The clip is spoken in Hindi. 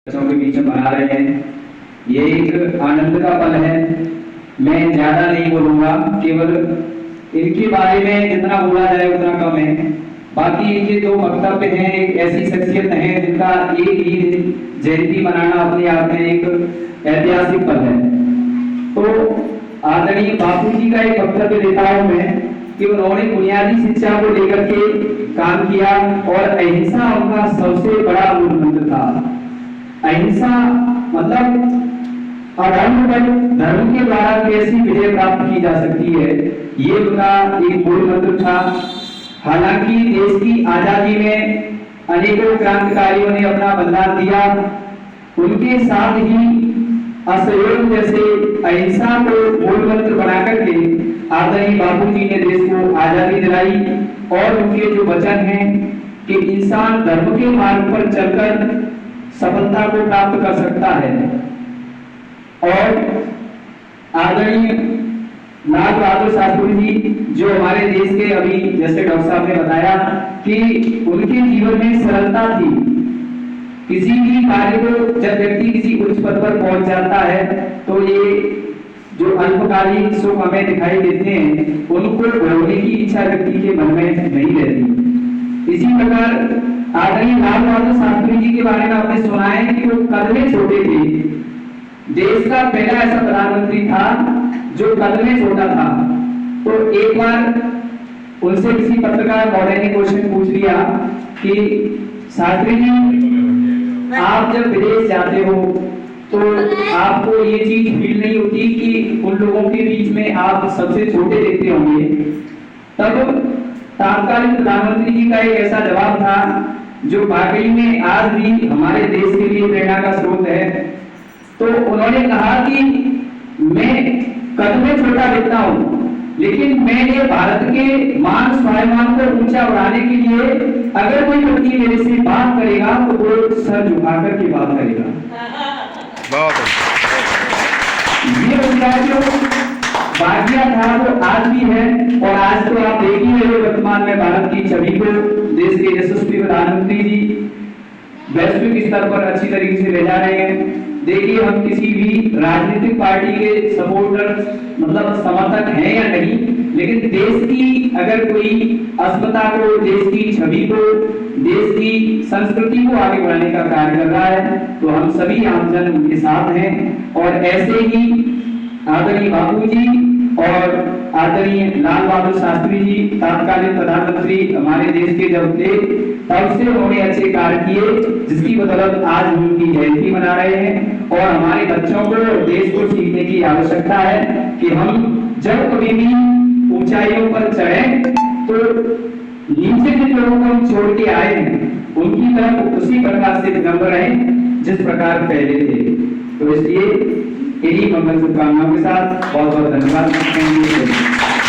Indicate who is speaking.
Speaker 1: बच्चों के बीच में बना रहे हैं, ये एक आनंद का पल है। मैं ज्यादा नहीं बोलूंगा, केवल इनके बारे में जितना बोला जाए उतना कम है। बाकी इनके दो वक्तव्य हैं, एक ऐसी शख्सियत है जिनका एक ही जयंती मनाना अपने आप में एक ऐतिहासिक पल है। तो आदरणीय बापू जी का एक वक्तव्य देता हूं मैं कि उन्होंने बुनियादी शिक्षा को लेकर के काम किया और अहिंसा उनका सबसे बड़ा मूल मंत्र था। अहिंसा मतलब अधर्म पर धर्म के द्वारा कैसी विजय प्राप्त की जा सकती है, ये उनका एक मूल मंत्र था। हालांकि देश की आजादी में अनेकों क्रांतिकारियों ने अपना बलिदान दिया, उनके साथ ही असहयोग जैसे अहिंसा को मूल मंत्र बनाकर के आदरणीय बापू जी ने देश को आजादी दिलाई। और उनके जो वचन हैं कि इंसान धर्म के मार्ग पर चलकर सफलता को प्राप्त कर सकता है। और आदरणीय लाल बहादुर शास्त्री जी जो हमारे देश के, अभी जैसे डॉक्टर साहब ने बताया कि उनके जीवन में सरलता थी। किसी भी कार्य को जब व्यक्ति किसी उच्च पद पर पहुंच जाता है तो ये जो अल्पकालिक सुख हमें दिखाई देते हैं उनको भोगने की इच्छा व्यक्ति के मन में नहीं रहती। इसी प्रकार आदरणीय लाल बहादुर शास्त्री जी के बारे में आपने सुना है कि वो कद में छोटे थे। देश का पहला ऐसा प्रधानमंत्री था जो कद में छोटा था। तो एक बार उनसे किसी पत्रकार महोदय ने क्वेश्चन पूछ लिया कि शास्त्री जी, आप जब विदेश जाते हो तो आपको ये चीज फील नहीं होती कि उन लोगों के बीच में आप सबसे छोटे दिखते होंगे? तब तत्कालीन प्रधानमंत्री जी का एक ऐसा जवाब था जो वाकई में आज भी हमारे देश के लिए प्रेरणा का स्रोत है। तो उन्होंने कहा कि मैं कद में छोटा दिखता हूं, लेकिन मैंने भारत के मान स्वाभिमान को ऊंचा बढ़ाने के लिए अगर कोई व्यक्ति मेरे से बात करेगा तो वो सर झुका कर के बात करेगा। ये उनका जो भाग्य था वो आज भी है। और आज तो आप देख ही रहे हो वर्तमान में भारत की छवि को देश के यशस्वी प्रधानमंत्री जी वैश्विक स्तर पर अच्छी तरीके से ले जा रहे हैं। देखिए, हम किसी भी राजनीतिक पार्टी के सपोर्टर मतलब समर्थक हैं या नहीं, लेकिन देश की अगर कोई अस्मिता को, देश की छवि को, देश की संस्कृति को आगे बढ़ाने का कार्य कर रहा है तो हम सभी आमजन उनके साथ हैं। और ऐसे ही आदरणीय बापू जी और आदरणीय लाल बहादुर शास्त्री जी तत्कालीन प्रधानमंत्री हमारे देश के जब थे तब से उन्होंने अच्छे कार्य किए, जिसकी बदौलत आज उनकी जयंती मना रहे हैं। और हमारे बच्चों को, देश को सीखने की आवश्यकता है कि हम जब कभी भी ऊंचाइयों पर चढ़ें तो नीचे जिन लोगों को हम छोड़ के आए हैं उनकी तरफ उसी प्रकार से विनम्र रहें जिस प्रकार पहले थे। तो इसलिए इन्हीं मंगल शुभकामनाओं के साथ बहुत बहुत धन्यवाद।